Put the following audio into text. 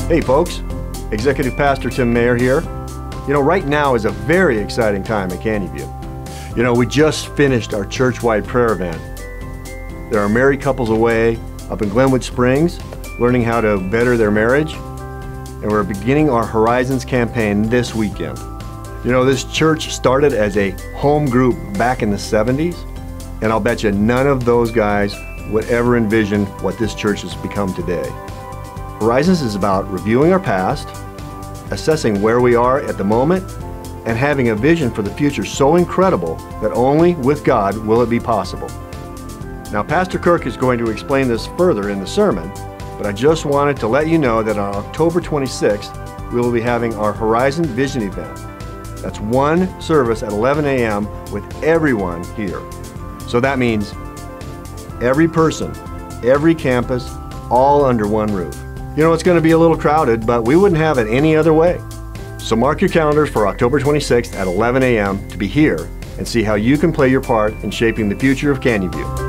Hey folks, Executive Pastor Tim Mayer here. You know, right now is a very exciting time at Canyon View. You know, we just finished our church-wide prayer event. There are married couples away up in Glenwood Springs learning how to better their marriage, and we're beginning our Horizons campaign this weekend. You know, this church started as a home group back in the 70s, and I'll bet you none of those guys would ever envision what this church has become today. Horizons is about reviewing our past, assessing where we are at the moment, and having a vision for the future so incredible that only with God will it be possible. Now, Pastor Kirk is going to explain this further in the sermon, but I just wanted to let you know that on October 26th, we will be having our Horizon Vision event. That's one service at 11 a.m. with everyone here. So that means every person, every campus, all under one roof. You know, it's going to be a little crowded, but we wouldn't have it any other way. So mark your calendars for October 26th at 11 a.m. to be here and see how you can play your part in shaping the future of Canyon View.